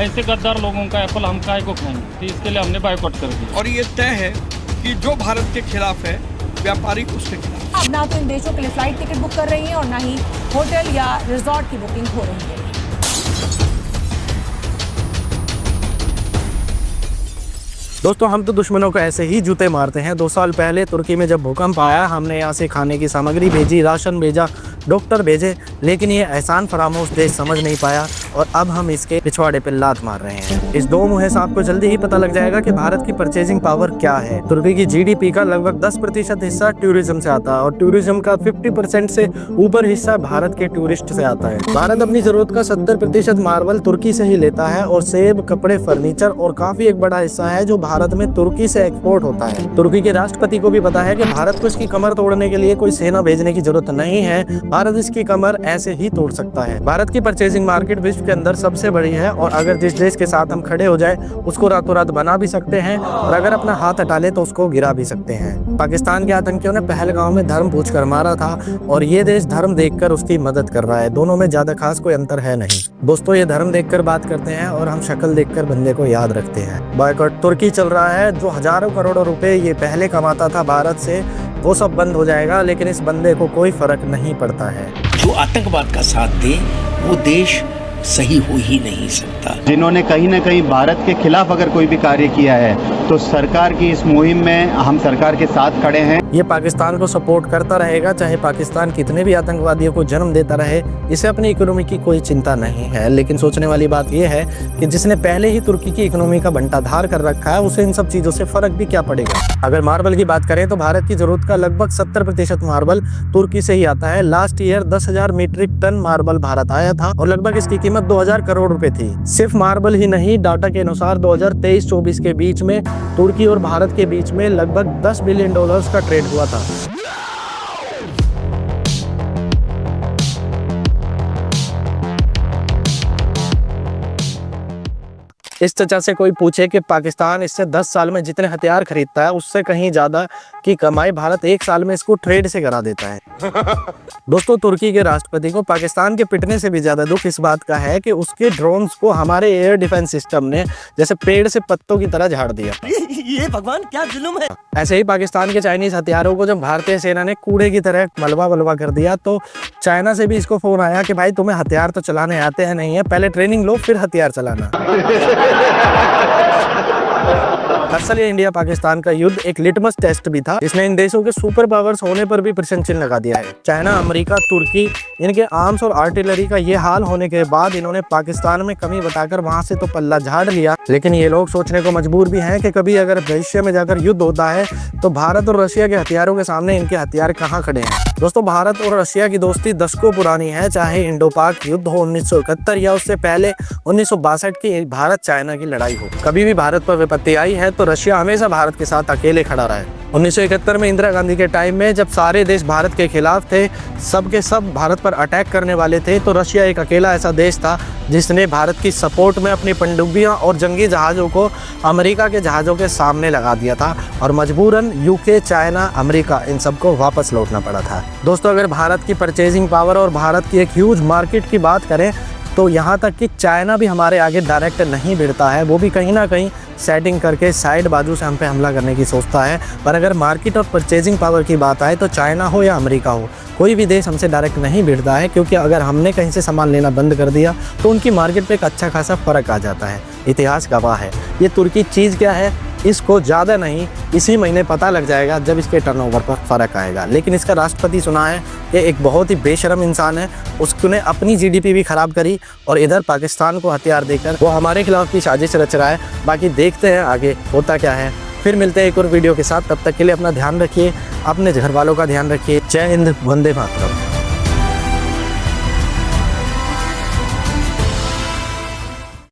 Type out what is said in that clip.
ऐसे गद्दार लोगों का एप्पल हम काय को खाएंगे, तो इसके लिए हमने बायकॉट कर दिया। और ये तय है कि जो भारत के खिलाफ है, व्यापारी उसके खिलाफ। अब ना तो इन देशों के लिए फ्लाइट टिकट बुक कर रही हैं और ना ही होटल या रिजॉर्ट की बुकिंग हो रही है। दोस्तों, हम तो दुश्मनों को ऐसे ही जूते मारते हैं। 2 साल पहले तुर्की में जब भूकंप आया, हमने यहाँ से खाने की सामग्री भेजी, राशन भेजा, डॉक्टर भेजे, लेकिन ये एहसान फरामोश देश समझ नहीं पाया और अब हम इसके पिछवाड़े पे लात मार रहे हैं। इस 2 मुहे सांप को जल्दी ही पता लग जाएगा कि भारत की परचेजिंग पावर क्या है। तुर्की की जीडीपी का लगभग 10% हिस्सा टूरिज्म से आता है और टूरिज्म का 50% से ऊपर हिस्सा भारत के टूरिस्ट से आता है। भारत अपनी जरूरत का 70% मार्बल तुर्की से ही लेता है और सेब, कपड़े, फर्नीचर और काफी एक बड़ा हिस्सा है जो भारत में तुर्की से एक्सपोर्ट होता है। तुर्की के राष्ट्रपति को भी पता है कि भारत को इसकी कमर तोड़ने के लिए कोई सेना भेजने की जरूरत नहीं है, भारत इसकी कमर ऐसे ही तोड़ सकता है। भारत की परचेजिंग मार्केट विश्व के अंदर सबसे बड़ी है और अगर जिस देश के साथ हम खड़े हो जाए उसको रातों रात बना भी सकते हैं और अगर अपना हाथ हटा ले तो उसको गिरा भी सकते हैं। पाकिस्तान के आतंकियों ने पहलगाम में धर्म पूछकर मारा था और ये देश धर्म देखकर उसकी मदद कर रहा है। दोनों में ज्यादा खास कोई अंतर है नहीं। दोस्तों, ये धर्म देखकर बात करते हैं और हम शक्ल देखकर बंदे को याद रखते हैं। बॉयकॉट तुर्की चल रहा है। जो हजारों करोड़ों रुपए ये पहले कमाता था भारत से, वो सब बंद हो जाएगा, लेकिन इस बंदे को कोई फर्क नहीं पड़ता है। जो आतंकवाद का साथ दे वो देश सही हो ही नहीं सकता। जिन्होंने कहीं ना कहीं भारत के खिलाफ अगर कोई भी कार्य किया है तो सरकार की इस मुहिम में हम सरकार के साथ खड़े हैं। ये पाकिस्तान को सपोर्ट करता रहेगा, चाहे पाकिस्तान कितने भी आतंकवादियों को जन्म देता रहे। इसे अपनी इकोनॉमी की कोई चिंता नहीं है, लेकिन सोचने वाली बात यह है कि जिसने पहले ही तुर्की की इकोनॉमी का बंटाधार कर रखा है उसे इन सब चीजों से फर्क भी क्या पड़ेगा। अगर मार्बल की बात करें तो भारत की जरूरत का लगभग 70% मार्बल तुर्की से ही आता है। Last year 10,000 metric ton marble Bharat आया था और लगभग इसकी कीमत 2,000 करोड़ रुपए थी। सिर्फ मार्बल ही नहीं, डाटा के अनुसार 2023-24 के बीच में तुर्की और भारत के बीच में लगभग $10 बिलियन का ट्रेड हुआ था। इस चर्चा से कोई पूछे कि पाकिस्तान इससे 10 साल में जितने हथियार खरीदता है उससे कहीं ज्यादा की कमाई भारत 1 साल में इसको ट्रेड से करा देता है। दोस्तों, तुर्की के राष्ट्रपति को पाकिस्तान के पिटने से भी ज्यादा दुख इस बात का है कि उसके ड्रोन्स को हमारे एयर डिफेंस सिस्टम ने जैसे पेड़ से पत्तों की तरह झाड़ दिया। ये भगवान क्या जुल्म है। ऐसे ही पाकिस्तान के चाइनीज हथियारों को जब भारतीय सेना ने कूड़े की तरह मलबा कर दिया तो चाइना से भी इसको फोन आया कि भाई तुम्हें हथियार तो चलाने आते हैं नहीं है, पहले ट्रेनिंग लो फिर हथियार चलाना। दरअसल ये इंडिया पाकिस्तान का युद्ध एक लिटमस टेस्ट भी था, जिसने इन देशों के सुपर पावर्स होने पर भी प्रश्न चिन्ह लगा दिया है। चाइना, अमेरिका, तुर्की, इनके आर्म्स और आर्टिलरी का ये हाल होने के बाद इन्होंने पाकिस्तान में कमी बताकर वहां से तो पल्ला झाड़ लिया, लेकिन ये लोग सोचने को मजबूर भी हैं कि कभी अगर भविष्य में जाकर युद्ध होता है तो भारत और रशिया के हथियारों के सामने इनके हथियार कहाँ खड़े हैं। दोस्तों, भारत और रशिया की दोस्ती दशकों पुरानी है, चाहे इंडो पाक युद्ध हो 1971 या उससे पहले 1962 की भारत चाइना की लड़ाई हो। कभी भी भारत पर विपत्ति आई है तो रशिया हमेशा भारत के साथ अकेले खड़ा रहा है। 1971 में इंदिरा गांधी के टाइम में जब सारे देश भारत के खिलाफ थे, सब के सब भारत पर अटैक करने वाले थे, तो रशिया एक अकेला ऐसा देश था जिसने भारत की सपोर्ट में अपनी पनडुब्बियां और जंगी जहाज़ों को अमेरिका के जहाज़ों के सामने लगा दिया था और मजबूरन यूके, चाइना, अमेरिका इन सबको वापस लौटना पड़ा था। दोस्तों, अगर भारत की परचेजिंग पावर और भारत की एक ह्यूज मार्केट की बात करें तो यहाँ तक कि चाइना भी हमारे आगे डायरेक्ट नहीं भिड़ता है, वो भी कहीं ना कहीं सेटिंग करके साइड बाजू से हम पे हमला करने की सोचता है। पर अगर मार्केट और परचेजिंग पावर की बात आए तो चाइना हो या अमेरिका हो, कोई भी देश हमसे डायरेक्ट नहीं भिड़ता है, क्योंकि अगर हमने कहीं से सामान लेना बंद कर दिया तो उनकी मार्केट पे एक अच्छा खासा फर्क आ जाता है। इतिहास गवाह है। ये तुर्की चीज़ क्या है इसको ज़्यादा नहीं, इसी महीने पता लग जाएगा जब इसके टर्नओवर पर फ़र्क आएगा। लेकिन इसका राष्ट्रपति सुना है कि एक बहुत ही बेशर्म इंसान है, उसने अपनी जीडीपी भी ख़राब करी और इधर पाकिस्तान को हथियार देकर वो हमारे खिलाफ भी साजिश रच रहा है। बाकी देखते हैं आगे होता क्या है। फिर मिलते हैं एक और वीडियो के साथ, तब तक के लिए अपना ध्यान रखिए, अपने घर वालों का ध्यान रखिए। जय हिंद, वंदे मातरम।